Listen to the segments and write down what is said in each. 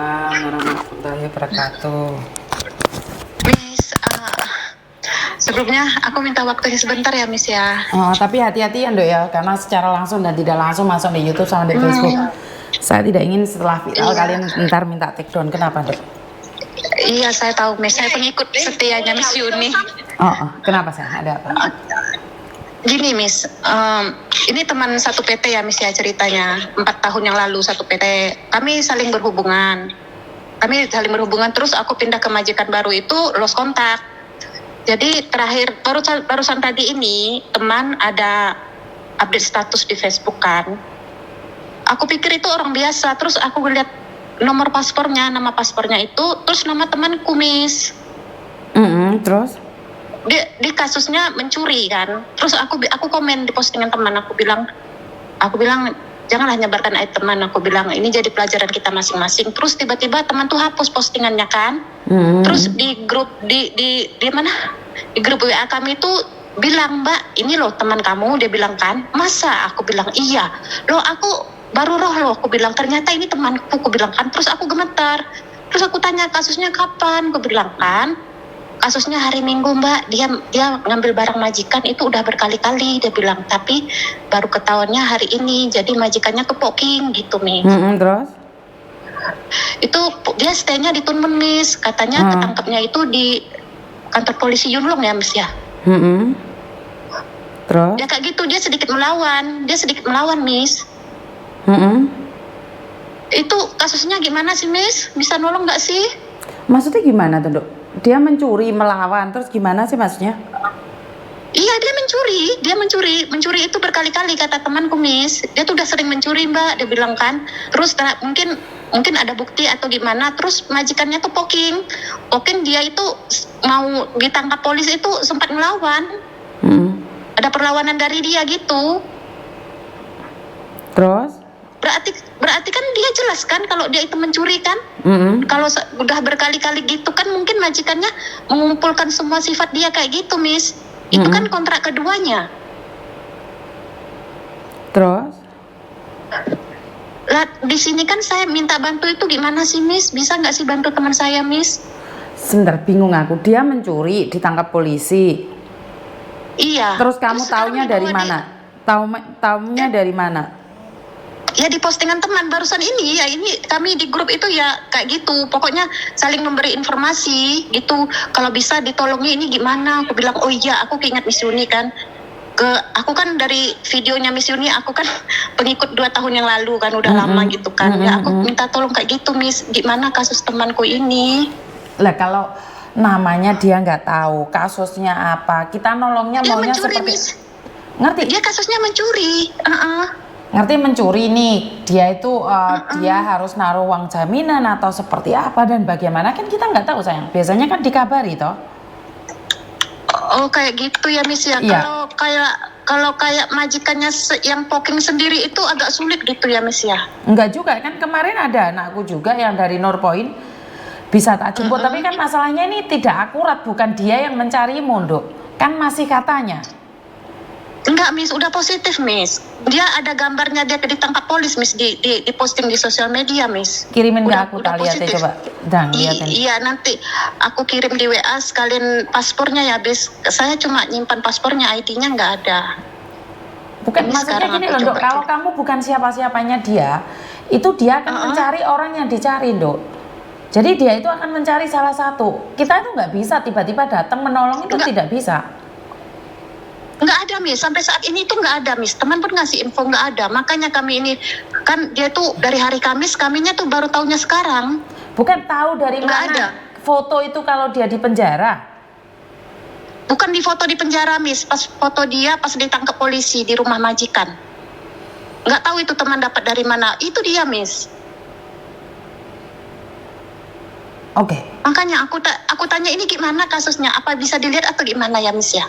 Waalaikumsalam warahmatullahi wabarakatuh. Miss, sebelumnya aku minta waktunya sebentar ya Miss ya. Oh, tapi hati-hati ya Dok ya, karena secara langsung dan tidak langsung masuk di YouTube sama di Facebook. Saya tidak ingin setelah viral kalian ntar minta take down. Kenapa Dok? Iya saya tahu Miss, saya pengikut setianya Miss Yuni. Kenapa saya? Ada apa? Gini Miss, ini teman satu PT ya Miss ya ceritanya. 4 tahun yang lalu satu PT, kami saling berhubungan. Terus aku pindah ke majikan baru itu lost kontak. Jadi terakhir barusan tadi ini teman ada update status di Facebook kan. Aku pikir itu orang biasa, terus aku lihat nomor paspornya, nama paspornya itu, terus nama temanku Miss. Terus? Di kasusnya mencuri kan. Terus aku komen di postingan teman, aku bilang janganlah nyebarkan aib teman, aku bilang ini jadi pelajaran kita masing-masing. Terus tiba-tiba teman tuh hapus postingannya kan. Terus di grup di mana? Di grup WA kami itu bilang, "Mbak, ini loh teman kamu," dia bilang kan. "Masa?" Aku bilang, "Iya." "Loh, aku baru loh," aku bilang, "ternyata ini temanku," aku bilang kan. Terus aku gemetar. Terus aku tanya, "Kasusnya kapan?" Aku bilang kan, "Kasusnya hari Minggu Mbak, dia ngambil barang majikan itu udah berkali-kali," dia bilang, "tapi baru ketahuannya hari ini, jadi majikannya kepoking gitu Miss." Terus? Itu dia stay-nya di Tunmen Miss, katanya ketangkepnya itu di kantor polisi Yunlong ya Miss ya. Terus? Ya kayak gitu, dia sedikit melawan Miss. Itu kasusnya gimana sih Miss? Bisa nolong nggak sih? Maksudnya gimana tuh Dok? Dia mencuri, melawan, terus gimana sih maksudnya? Iya dia mencuri itu berkali-kali kata temanku Miss. Dia tuh udah sering mencuri Mbak, dia bilang kan. Terus mungkin ada bukti atau gimana. Terus majikannya tuh poking dia itu mau ditangkap polisi itu sempat melawan. Ada perlawanan dari dia gitu. Terus? Berarti kan dia jelas kan kalau dia itu mencuri kan. Kalau udah berkali-kali gitu kan mungkin majikannya mengumpulkan semua sifat dia kayak gitu Miss. Itu kan kontrak keduanya. Terus? Lah di sini kan saya minta bantu itu gimana sih Miss? Bisa nggak sih bantu teman saya Miss? Sebentar, bingung aku. Dia mencuri, ditangkap polisi. Iya. Terus kamu taunya dari mana? Taunya dari mana? Ya di postingan teman barusan ini ya, ini kami di grup itu ya kayak gitu, pokoknya saling memberi informasi gitu. Kalau bisa ditolongnya ini gimana, aku bilang oh iya aku keinget Miss Yuni kan. Aku kan dari videonya Miss Yuni aku kan pengikut 2 tahun yang lalu kan, udah lama gitu kan. Ya aku minta tolong kayak gitu Miss, gimana kasus temanku ini. Lah kalau namanya dia nggak tahu kasusnya apa, kita nolongnya Dia maunya mencuri, seperti Miss. Ngerti? Dia kasusnya mencuri. Ngerti mencuri nih, dia itu dia harus naruh uang jaminan atau seperti apa dan bagaimana kan kita nggak tahu sayang. Biasanya kan dikabari toh. Oh kayak gitu ya Miss ya. Iya. Kalau kayak majikannya yang poking sendiri itu agak sulit gitu ya Miss ya. Enggak juga kan, kemarin ada anakku juga yang dari Norpoint bisa tak jemput, tapi kan masalahnya ini tidak akurat, bukan dia yang mencari Dok. Kan masih katanya. Enggak Miss, udah positif Miss. Dia ada gambarnya dia ditangkap polis Miss di posting di sosial media Miss. Kirimin ke aku tak lihat ya coba. Lihatin. Iya nanti aku kirim di WA sekalian paspornya ya Bis. Saya cuma nyimpan paspornya, ID-nya nggak ada. Bukan, maksudnya gini loh Dok, kalau kamu bukan siapa-siapanya dia, itu dia akan mencari orang yang dicari Dok. Jadi dia itu akan mencari salah satu. Kita itu nggak bisa tiba-tiba datang menolong, itu tidak bisa. Nggak ada Miss, sampai saat ini itu nggak ada Miss. Teman pun ngasih info nggak ada. Makanya kami ini kan dia tuh dari hari Kamis, kaminya tuh baru tahunya sekarang. Bukan tahu dari nggak mana ada foto itu kalau dia di penjara. Bukan di foto di penjara Miss, pas foto dia pas ditangkap polisi di rumah majikan. Nggak tahu itu teman dapat dari mana. Itu dia Miss. Oke. Makanya aku tanya ini gimana kasusnya? Apa bisa dilihat atau gimana ya Miss ya?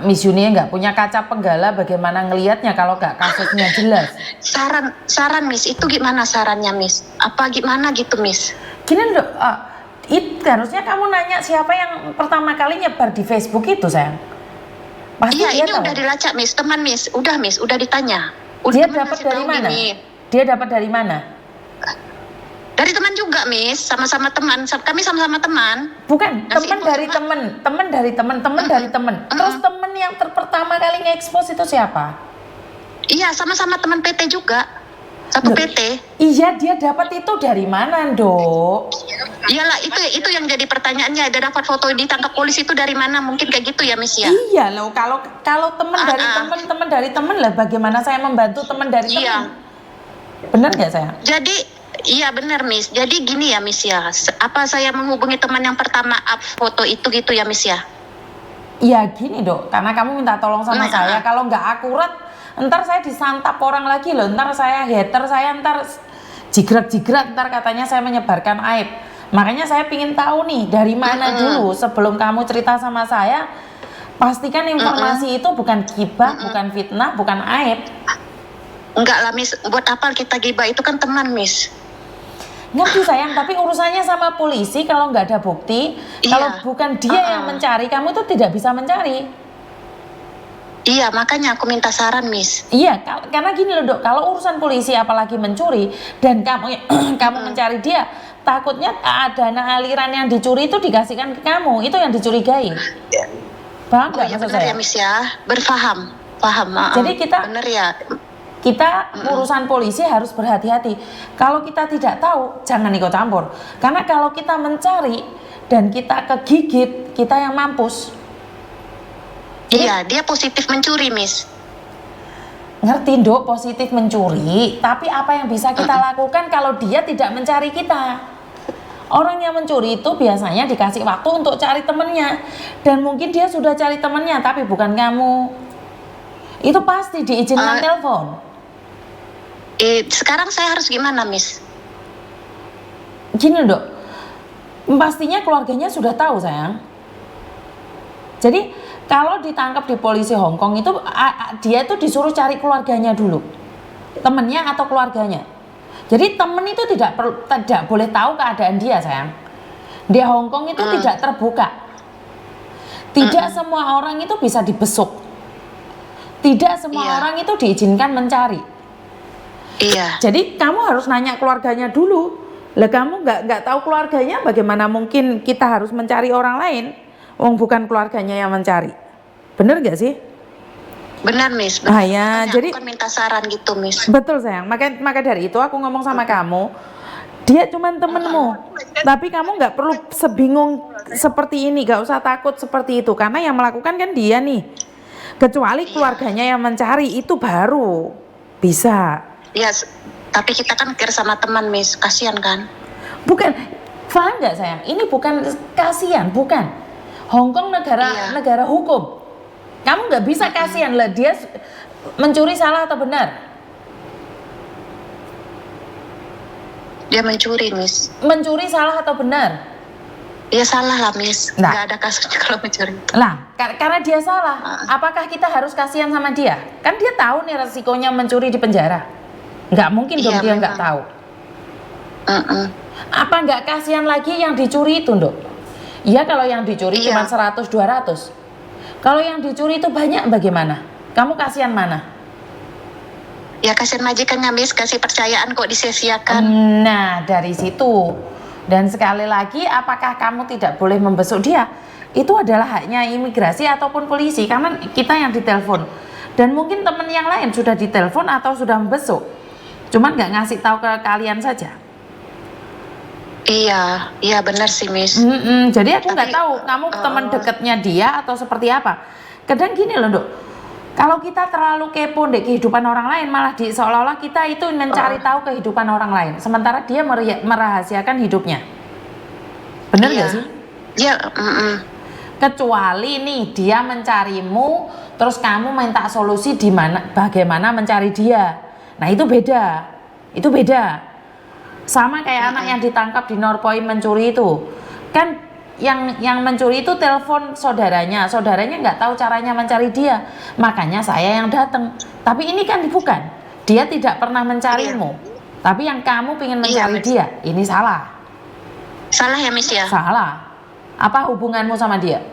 Miss Yuni nggak punya kaca penggala, bagaimana ngelihatnya kalau nggak kasusnya jelas? Saran Miss, itu gimana sarannya Miss? Apa gimana gitu Miss? Gini Dok, harusnya kamu nanya siapa yang pertama kali nyebar di Facebook itu sayang. Pasti iya, ini tahu. udah dilacak Miss, teman Miss, udah ditanya. Dia dapat dari mana? Dia dapat dari mana? enggak, Miss. Sama-sama teman. Kami sama-sama teman. Bukan, Ngasih teman info dari cuma- teman, teman dari teman, teman dari teman. Terus teman yang pertama kali nge-expose itu siapa? Iya, sama-sama teman PT juga. Satu Loh, PT. Iya, dia dapat itu dari mana, Dok? Iyalah, itu yang jadi pertanyaannya. Ada dapat foto ditangkap polisi itu dari mana? Mungkin kayak gitu ya, Miss ya. Iya loh, kalau teman dari teman dari teman lah, bagaimana saya membantu teman dari teman? Iya. Benar nggak saya? Jadi, iya benar, Miss. Jadi gini ya, Miss ya. Apa saya menghubungi teman yang pertama up foto itu gitu ya, Miss ya? Iya gini, Dok, karena kamu minta tolong sama saya, kalau nggak akurat, ntar saya disantap orang lagi loh, ntar saya hater, saya ntar jigrat-jigrat, ntar katanya saya menyebarkan aib. Makanya saya pingin tahu nih, dari mana dulu sebelum kamu cerita sama saya, pastikan informasi itu bukan gibah, bukan fitnah, bukan aib. Enggak lah, Miss. Buat apa kita gibah, itu kan teman, Miss. Ngerti sayang, tapi urusannya sama polisi kalau nggak ada bukti, kalau bukan dia yang mencari, kamu itu tidak bisa mencari. Iya, makanya aku minta saran, Miss. Iya, karena gini loh, Dok, kalau urusan polisi apalagi mencuri dan kamu kamu mencari dia, takutnya dana aliran yang dicuri itu dikasihkan ke kamu, itu yang dicurigai. Paham nggak Iya maksud benar saya? ya, Miss ya. Berfaham. Paham. Jadi benar ya. kita urusan polisi harus berhati-hati. Kalau kita tidak tahu, jangan ikut campur. Karena kalau kita mencari dan kita kegigit, kita yang mampus. Iya, dia positif mencuri, Miss. Ngerti, Dok, positif mencuri, tapi apa yang bisa kita lakukan kalau dia tidak mencari kita? Orang yang mencuri itu biasanya dikasih waktu untuk cari temennya, dan mungkin dia sudah cari temennya tapi bukan kamu. Itu pasti diizinkan telepon. Sekarang saya harus gimana, Miss? Gini, Dok, pastinya keluarganya sudah tahu, sayang. Jadi kalau ditangkap di polisi Hong Kong itu dia tuh disuruh cari keluarganya dulu, temennya atau keluarganya. Jadi temen itu tidak boleh tahu keadaan dia, sayang. Di Hong Kong itu tidak terbuka. Tidak semua orang itu bisa dibesuk. Tidak semua orang itu diizinkan mencari. Iya. Jadi kamu harus nanya keluarganya dulu. Lah kamu nggak tahu keluarganya, bagaimana mungkin kita harus mencari orang lain? Wong bukan keluarganya yang mencari. Bener gak sih? Benar, Miss. Nah ya, jadi aku kan minta saran gitu, Miss. betul sayang. Maka dari itu aku ngomong sama kamu, dia cuma temenmu. Tapi kamu nggak perlu sebingung seperti ini, gak usah takut seperti itu. Karena yang melakukan kan dia nih. Kecuali keluarganya yang mencari, itu baru bisa. Ya, tapi kita kan care sama teman, Miss. Kasihan kan? Bukan, paham nggak sayang? Ini bukan kasihan, bukan. Hong Kong negara hukum. Kamu nggak bisa kasihan lah, dia mencuri salah atau benar? Dia mencuri, Miss. Mencuri salah atau benar? Dia salah lah, Miss. Nah. Nggak ada kasusnya kalau mencuri. Lah, karena dia salah, apakah kita harus kasihan sama dia? Kan dia tahu nih resikonya mencuri di penjara. Nggak mungkin dong dia nggak tahu. Apa nggak kasihan lagi yang dicuri itu, Dok? Iya, kalau yang dicuri cuma 100-200. Kalau yang dicuri itu banyak, bagaimana? Kamu kasihan mana? Ya kasihan majikannya, Miss. Kasih percayaan kok disia-siakan. Nah, dari situ. Dan sekali lagi, apakah kamu tidak boleh membesuk dia? Itu adalah haknya imigrasi ataupun polisi, karena kita yang ditelepon. Dan mungkin teman yang lain sudah ditelepon atau sudah membesuk. Cuman nggak ngasih tahu ke kalian saja. Iya benar sih, Miss. Jadi aku nggak tahu kamu teman dekatnya dia atau seperti apa. Kadang gini loh, Dok, kalau kita terlalu kepo deh kehidupan orang lain, malah seolah-olah kita itu mencari tahu kehidupan orang lain, sementara dia merahasiakan hidupnya. Bener nggak sih? Iya. Kecuali nih dia mencarimu, terus kamu minta solusi bagaimana mencari dia. Nah itu beda, Sama kayak anak yang ditangkap di Norpoint mencuri itu, kan yang mencuri itu telepon saudaranya nggak tahu caranya mencari dia, makanya saya yang datang. Tapi ini kan bukan, dia tidak pernah mencarimu, tapi yang kamu pengen mencari dia, ini salah. Salah ya, Miss ya? Salah. Apa hubunganmu sama dia?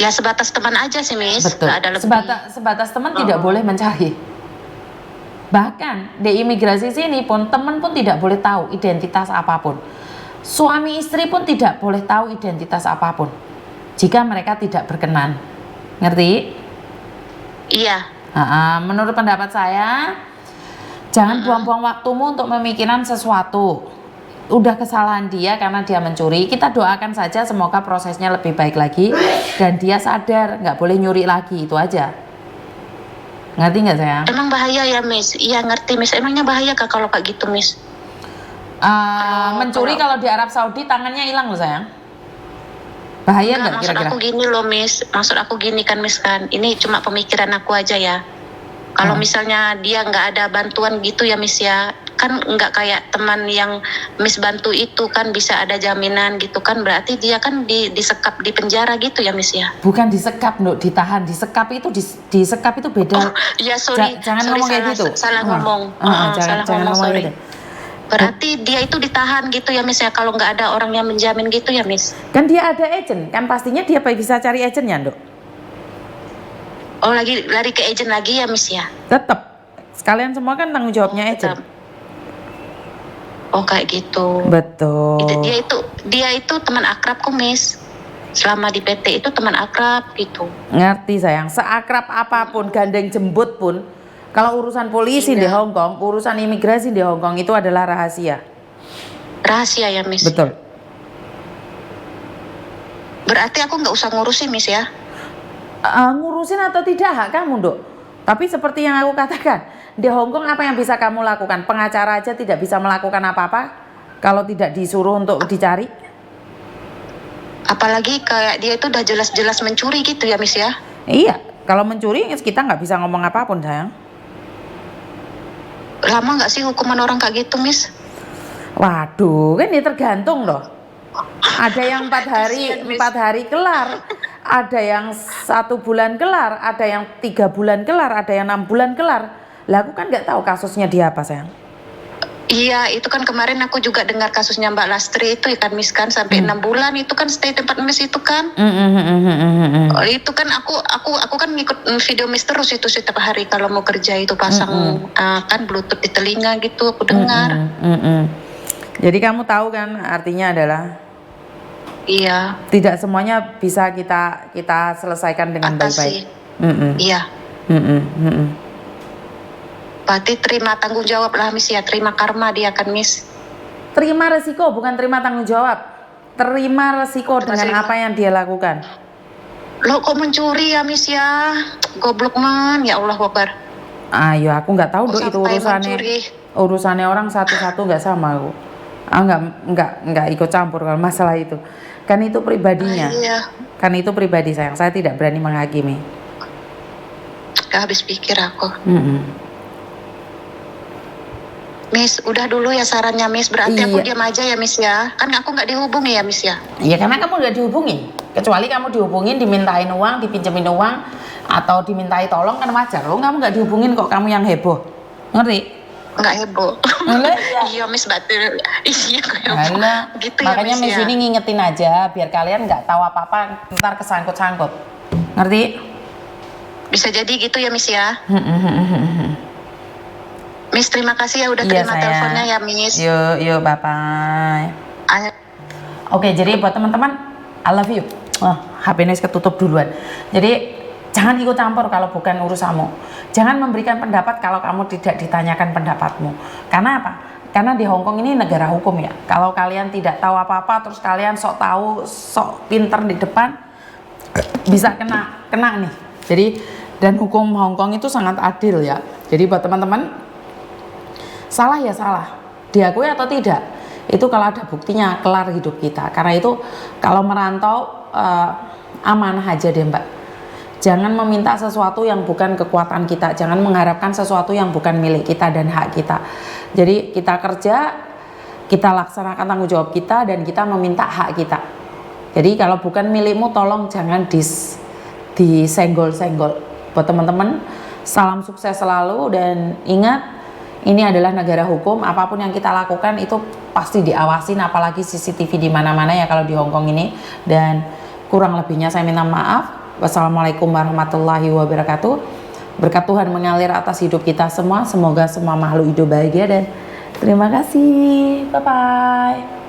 Ya sebatas teman aja sih, Miss. Betul. Nggak ada lebih. Sebatas teman tidak boleh mencari. Bahkan di imigrasi sini pun teman pun tidak boleh tahu identitas apapun. Suami istri pun tidak boleh tahu identitas apapun jika mereka tidak berkenan. Ngerti? Iya. Menurut pendapat saya, jangan buang-buang waktumu untuk memikirkan sesuatu. Udah kesalahan dia karena dia mencuri. Kita doakan saja semoga prosesnya lebih baik lagi dan dia sadar nggak boleh nyuri lagi, itu aja. Ngerti nggak sayang? Emang bahaya ya Miss? Iya ngerti Miss. Emangnya bahaya kak kalau kayak gitu Miss? Mencuri kalau di Arab Saudi tangannya hilang loh sayang. Bahaya nggak kira-kira? Maksud aku gini loh Miss. Maksud aku gini kan Miss kan. Ini cuma pemikiran aku aja ya. Kalau misalnya dia nggak ada bantuan gitu ya Miss ya, kan nggak kayak teman yang Miss bantu itu kan bisa ada jaminan gitu kan, berarti dia kan disekap di penjara gitu ya Miss ya? Bukan disekap, Nduk, ditahan. Disekap itu disekap itu beda. Oh iya sorry, jangan sorry, ngomong kayak gitu. Salah ngomong. Jangan ngomong sorry. gitu. Berarti dia itu ditahan gitu ya Miss ya, kalau nggak ada orang yang menjamin gitu ya Miss? Kan dia ada agent, kan pastinya dia bisa cari agentnya, Nduk. Oh lagi lari ke agent lagi ya Miss ya? Tetap. Sekalian semua kan tanggung jawabnya agent. Oh kayak gitu. Betul. Dia itu teman akrabku Miss. Selama di PT itu teman akrab gitu. Ngerti sayang, seakrab apapun, gandeng jembut pun, kalau urusan polisi di Hong Kong, urusan imigrasi di Hong Kong itu adalah rahasia. Rahasia ya Miss? Betul. Berarti aku nggak usah ngurusin Miss ya? Ngurusin atau tidak hak kamu, Nduk. Tapi seperti yang aku katakan, di Hong Kong apa yang bisa kamu lakukan? Pengacara aja tidak bisa melakukan apa-apa kalau tidak disuruh untuk dicari. Apalagi kayak dia itu udah jelas-jelas mencuri gitu ya Miss ya? Iya, kalau mencuri kita nggak bisa ngomong apapun sayang. Lama nggak sih hukuman orang kayak gitu Miss? Waduh, kan ini tergantung loh. Ada yang 4 hari kelar, ada yang 1 bulan kelar, ada yang 3 bulan kelar, ada yang 6 bulan kelar. Lah aku kan nggak tahu kasusnya dia apa sayang. Iya, itu kan kemarin aku juga dengar kasusnya Mbak Lastri itu kan Miss kan sampai 6 bulan itu kan stay tempat Miss itu kan. Itu kan aku kan ngikut video Miss terus itu setiap hari kalau mau kerja itu pasang kan Bluetooth di telinga gitu aku dengar. Jadi kamu tahu kan artinya adalah iya. Tidak semuanya bisa kita selesaikan dengan baik-baik. Iya. Berarti terima tanggung jawab lah Miss ya, terima karma dia kan Miss. Terima resiko, bukan terima tanggung jawab. Terima resiko dengan apa yang dia lakukan. Lo kok mencuri ya Miss ya? Goblok man, ya Allah Akbar. Ayo aku nggak tahu Dok, itu urusannya orang satu-satu nggak sama aku. Nggak ikut campur kalau masalah itu. Kan itu pribadinya. Iya. Kan itu pribadi sayang. Saya tidak berani menghakimi. Gak habis pikir aku. Miss, udah dulu ya sarannya Miss. Berarti aku diam aja ya Miss ya. Kan aku nggak dihubungi ya Miss ya. Iya karena kamu nggak dihubungi. Kecuali kamu dihubungin, dimintain uang, dipinjemin uang, atau dimintai tolong kan wajar. Lo kamu nggak dihubungin kok kamu yang heboh. Ngerti? Nggak heboh. Iya Miss batil. Iya gitu ya, makanya Miss ini ngingetin aja biar kalian nggak tahu apa-apa ntar kesangkut-sangkut. Ngerti? Bisa jadi gitu ya Miss ya. Miss terima kasih ya udah terima teleponnya ya Miss. Yuk bye bye. Oke, jadi buat teman-teman I love you. HP ini ketutup duluan. Jadi jangan ikut campur kalau bukan urusanmu. Jangan memberikan pendapat kalau kamu tidak ditanyakan pendapatmu. Karena apa? Karena di Hong Kong ini negara hukum ya. Kalau kalian tidak tahu apa-apa terus kalian sok tahu, sok pinter di depan, bisa kena nih. Jadi dan hukum Hong Kong itu sangat adil ya. Jadi buat teman-teman, salah ya salah, diakui atau tidak, itu kalau ada buktinya kelar hidup kita. Karena itu kalau merantau amanah aja deh Mbak. Jangan meminta sesuatu yang bukan kekuatan kita, jangan mengharapkan sesuatu yang bukan milik kita dan hak kita. Jadi kita kerja, kita laksanakan tanggung jawab kita dan kita meminta hak kita. Jadi kalau bukan milikmu tolong jangan disenggol-senggol. Buat teman-teman, salam sukses selalu dan ingat ini adalah negara hukum, apapun yang kita lakukan itu pasti diawasin, apalagi CCTV di mana-mana ya kalau di Hong Kong ini. Dan kurang lebihnya saya minta maaf. Wassalamualaikum warahmatullahi wabarakatuh. Berkat Tuhan mengalir atas hidup kita semua. Semoga semua makhluk hidup bahagia dan terima kasih. Bye-bye.